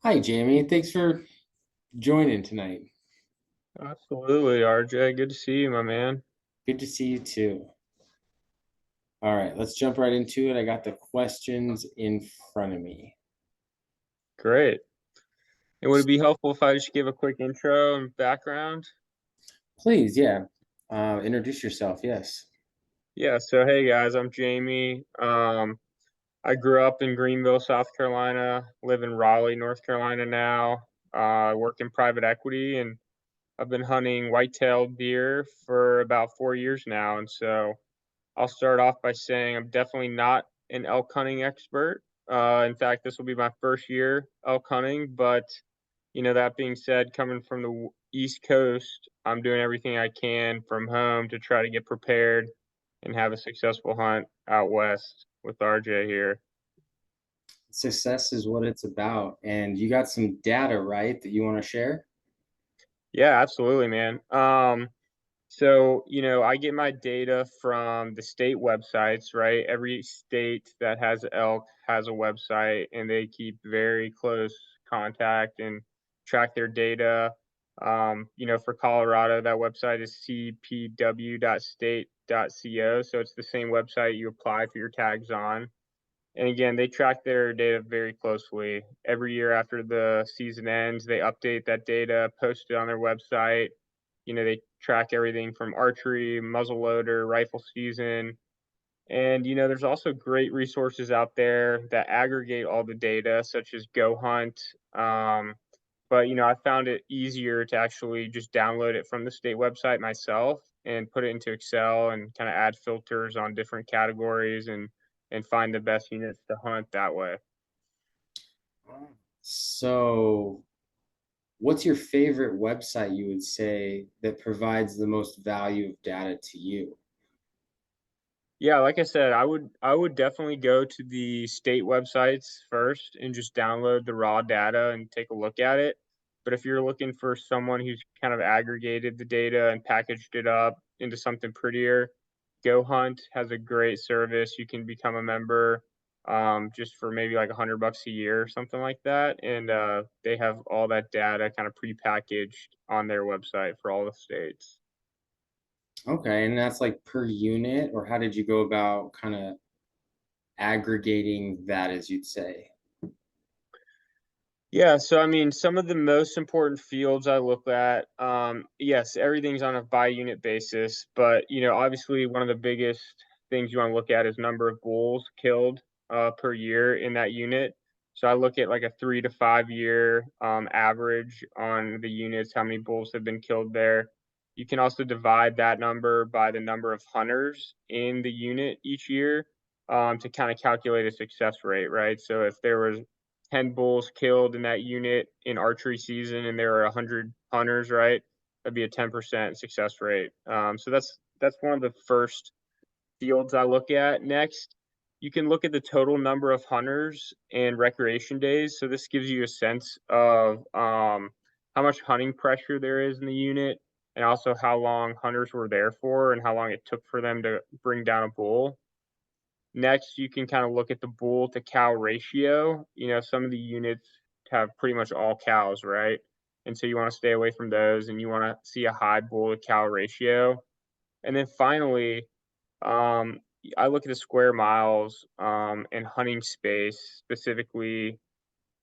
Hi, Jamie. Thanks for joining tonight. Absolutely, RJ. Good to see you, my man. Good to see you too. All right, let's jump right into it. I got the questions in front of me. Great. And would it be helpful if I just give a quick intro and background? Please, yeah, introduce yourself. Yes. Yeah, so hey guys, I'm Jamie. I grew up in Greenville, South Carolina, live in Raleigh, North Carolina now. I work in private equity and I've been hunting white-tailed deer for about 4 years now. And so I'll start off by saying I'm definitely not an elk hunting expert. In fact, this will be my first year elk hunting, but that being said, coming from the East Coast, I'm doing everything I can from home to try to get prepared and have a successful hunt out west with RJ here. Success is what it's about. And you got some data, right, that you want to share? Yeah, absolutely, man. So I get my data from the state websites, right? Every state that has elk has a website, and they keep very close contact and track their data. For Colorado, that website is cpw.state.co. So it's the same website you apply for your tags on. And again, they track their data very closely. Every year after the season ends, they update that data, post it on their website. They track everything from archery, muzzleloader, rifle season. And there's also great resources out there that aggregate all the data, such as Go Hunt. But I found it easier to actually just download it from the state website myself and put it into Excel and kind of add filters on different categories and find the best units to hunt that way. So, what's your favorite website you would say that provides the most value of data to you? Yeah, like I said, I would definitely go to the state websites first and just download the raw data and take a look at it. But if you're looking for someone who's kind of aggregated the data and packaged it up into something prettier, Go Hunt has a great service. You can become a member just for maybe like $100 a year or something like that, and they have all that data kind of prepackaged on their website for all the states. Okay, and that's like per unit, or how did you go about kind of aggregating that, as you'd say? Yeah, so I mean, some of the most important fields I look at, yes, everything's on a by unit basis, but obviously one of the biggest things you want to look at is number of bulls killed per year in that unit. So I look at like a 3 to 5 year average on the units, how many bulls have been killed there. You can also divide that number by the number of hunters in the unit each year to kind of calculate a success rate, right? So if there was 10 bulls killed in that unit in archery season and there are 100 hunters, right? That'd be a 10% success rate. So that's one of the first fields I look at. Next, you can look at the total number of hunters and recreation days. So this gives you a sense of how much hunting pressure there is in the unit and also how long hunters were there for and how long it took for them to bring down a bull. Next, you can kind of look at the bull to cow ratio. Some of the units have pretty much all cows, right? And so you want to stay away from those and you want to see a high bull to cow ratio. And then finally, um, I look at the square miles and hunting space, specifically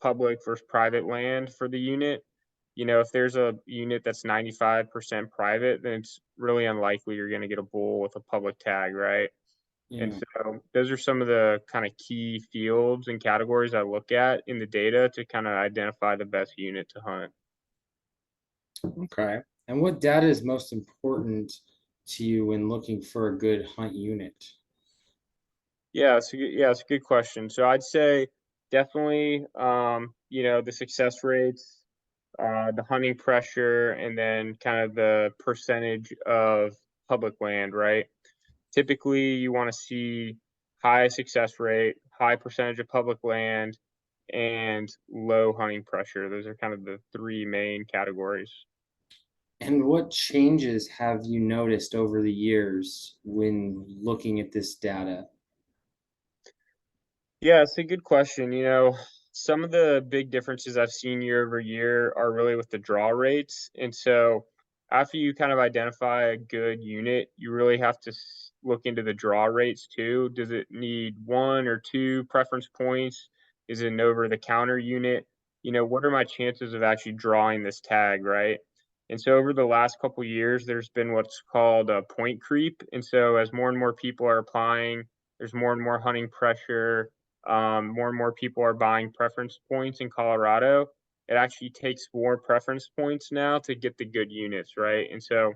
public versus private land for the unit. If there's a unit that's 95% private, then it's really unlikely you're going to get a bull with a public tag, right? And Yeah. so those are some of the kind of key fields and categories I look at in the data to kind of identify the best unit to hunt. Okay. And what data is most important to you when looking for a good hunt unit? Yeah, it's a good question. So I'd say definitely, the success rates, the hunting pressure, and then kind of the percentage of public land, right? Typically, you want to see high success rate, high percentage of public land, and low hunting pressure. Those are kind of the three main categories. And what changes have you noticed over the years when looking at this data? Yeah, it's a good question. some of the big differences I've seen year over year are really with the draw rates. And so after you kind of identify a good unit, you really have to look into the draw rates too. Does it need one or two preference points? Is it an over the counter unit? What are my chances of actually drawing this tag, right? And so over the last couple years, there's been what's called a point creep. And so as more and more people are applying, there's more and more hunting pressure. More and more people are buying preference points in Colorado. It actually takes more preference points now to get the good units, right? And so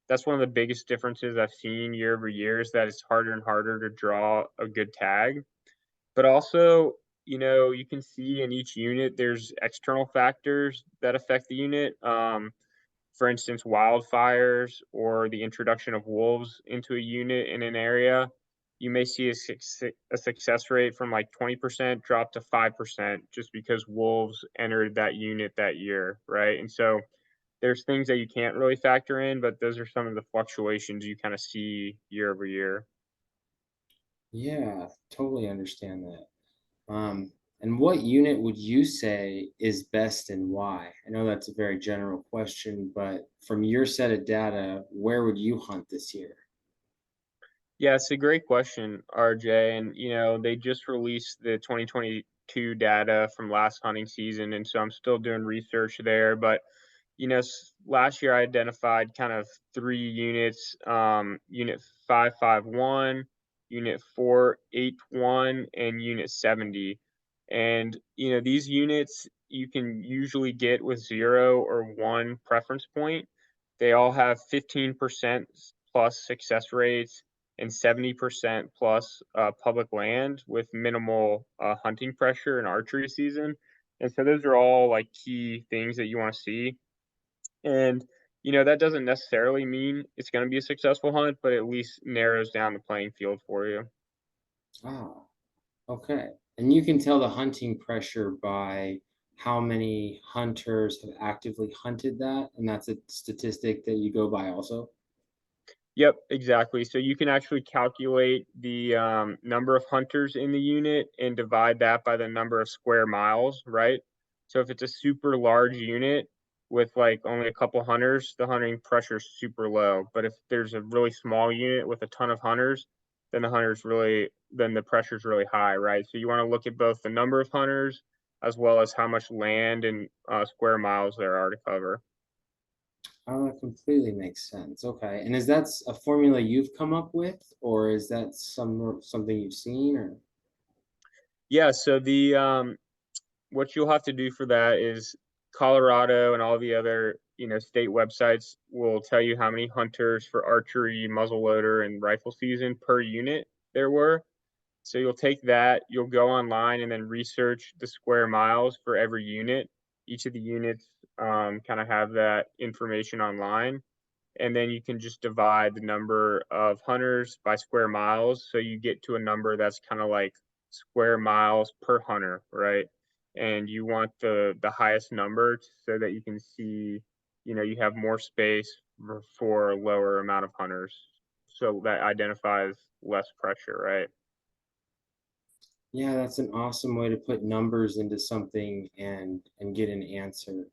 that's one of the biggest differences I've seen year over year is that it's harder and harder to draw a good tag. But also, you can see in each unit there's external factors that affect the unit. For instance, wildfires or the introduction of wolves into a unit in an area, you may see a success rate from like 20% drop to 5% just because wolves entered that unit that year, right? And so there's things that you can't really factor in, but those are some of the fluctuations you kind of see year over year. Yeah, totally understand that. And what unit would you say is best and why? I know that's a very general question, but from your set of data, where would you hunt this year? Yeah, it's a great question, RJ. And, they just released the 2022 data from last hunting season. And so I'm still doing research there. But, last year I identified kind of three units, Unit 551, Unit 481, and Unit 70. And, these units you can usually get with 0 or 1 preference point. They all have 15% plus success rates and 70% plus public land with minimal hunting pressure and archery season. And so those are all like key things that you want to see. And, that doesn't necessarily mean it's going to be a successful hunt, but at least narrows down the playing field for you. Ah, okay. And you can tell the hunting pressure by how many hunters have actively hunted that, and that's a statistic that you go by also. Yep, exactly. So you can actually calculate the number of hunters in the unit and divide that by the number of square miles, right? So if it's a super large unit with like only a couple hunters, the hunting pressure is super low. But if there's a really small unit with a ton of hunters, then the pressure is really high, right? So you want to look at both the number of hunters as well as how much land and square miles there are to cover. Oh, that completely makes sense. Okay. And is that a formula you've come up with, or is that something you've seen, or? Yeah, so the what you'll have to do for that is Colorado and all the other, state websites will tell you how many hunters for archery, muzzleloader, and rifle season per unit there were. So you'll take that, you'll go online and then research the square miles for every unit. Each of the units kind of have that information online. And then you can just divide the number of hunters by square miles. So you get to a number that's kind of like square miles per hunter, right? And you want the highest number so that you can see, you have more space for a lower amount of hunters. So that identifies less pressure, right? Yeah, that's an awesome way to put numbers into something and get an answer.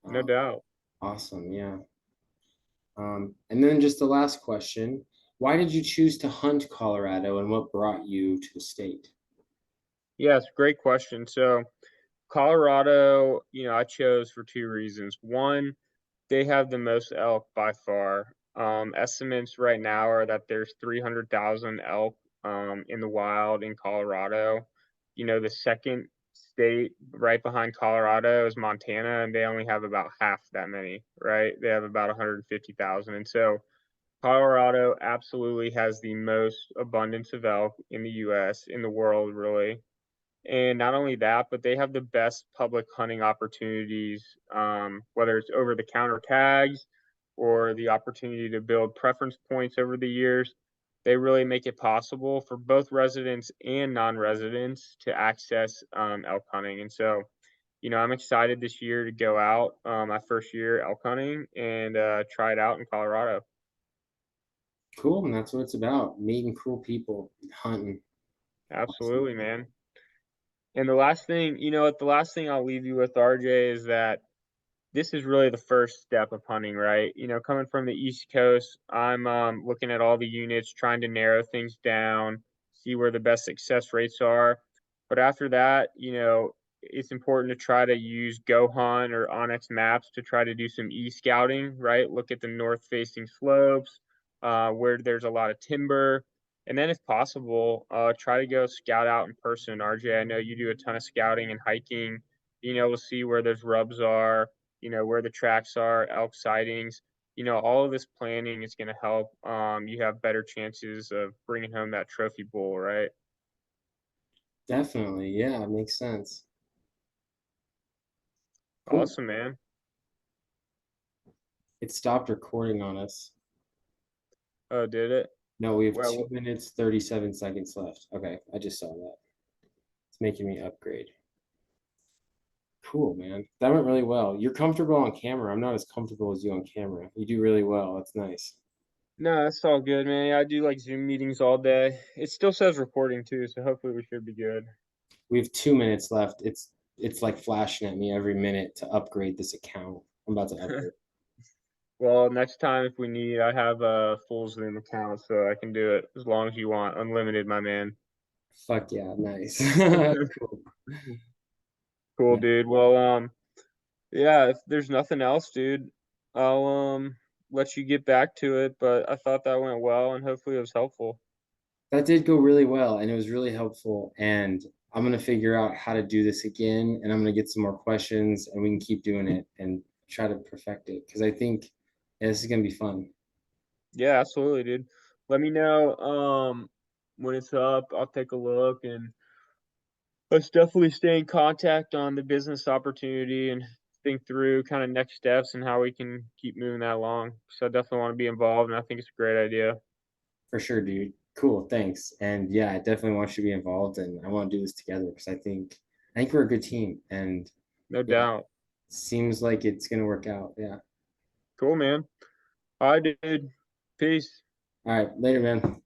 No Uh, doubt. awesome, yeah. And then just the last question, why did you choose to hunt Colorado and what brought you to the state? Yes, great question. So Colorado, I chose for two reasons. One, they have the most elk by far. Estimates right now are that there's 300,000 elk in the wild in Colorado. The second state right behind Colorado is Montana, and they only have about half that many, right? They have about 150,000. And so Colorado absolutely has the most abundance of elk in the US, in the world, really. And not only that, but they have the best public hunting opportunities, whether it's over the counter tags or the opportunity to build preference points over the years. They really make it possible for both residents and non residents to access elk hunting. And so, I'm excited this year to go out my first year elk hunting and try it out in Colorado. Cool, and that's what it's about, meeting cool people, hunting. Awesome. Absolutely, man. And the last thing, you know what, the last thing I'll leave you with, RJ, is that this is really the first step of hunting, right? You know, coming from the East Coast, I'm looking at all the units, trying to narrow things down, see where the best success rates are. But after that, you know, it's important to try to use Go Hunt or Onyx Maps to try to do some e-scouting, right? Look at the north-facing slopes, where there's a lot of timber. And then, if possible, try to go scout out in person. RJ, I know you do a ton of scouting and hiking, being able to see where those rubs are, you know, where the tracks are, elk sightings, you know, all of this planning is going to help. You have better chances of bringing home that trophy bull, right? Definitely. Yeah, it makes sense. Cool. Awesome, man. It stopped recording on us. Oh, did it? No, we have Well, 2 minutes, 37 seconds left. Okay, I just saw that. It's making me upgrade. Cool, man. That went really well. You're comfortable on camera. I'm not as comfortable as you on camera. You do really well. That's nice. no, that's all good, man. I do like Zoom meetings all day. It still says recording too, so hopefully we should be good. We have 2 minutes left. It's like flashing at me every minute to upgrade this account. I'm about to upgrade. Well, next time if we need, I have a full Zoom account, so I can do it as long as you want. Unlimited, my man. Fuck yeah, nice. Cool. Cool, Yeah, dude. Well, yeah, if there's nothing else, dude, I'll let you get back to it, but I thought that went well and hopefully it was helpful. that did go really well, and it was really helpful. And I'm gonna figure out how to do this again, and I'm gonna get some more questions, and we can keep doing it and try to perfect it because I think yeah, this is gonna be fun. Yeah, absolutely, dude. Let me know when it's up. I'll take a look, and let's definitely stay in contact on the business opportunity and think through kind of next steps and how we can keep moving that along. So I definitely want to be involved and I think it's a great idea. For sure, dude. Cool, thanks. And yeah, I definitely want you to be involved, and I want to do this together because I think we're a good team, and No yeah, doubt. seems like it's gonna work out. Yeah. Cool, man. All right, dude. Peace. All right, later, man.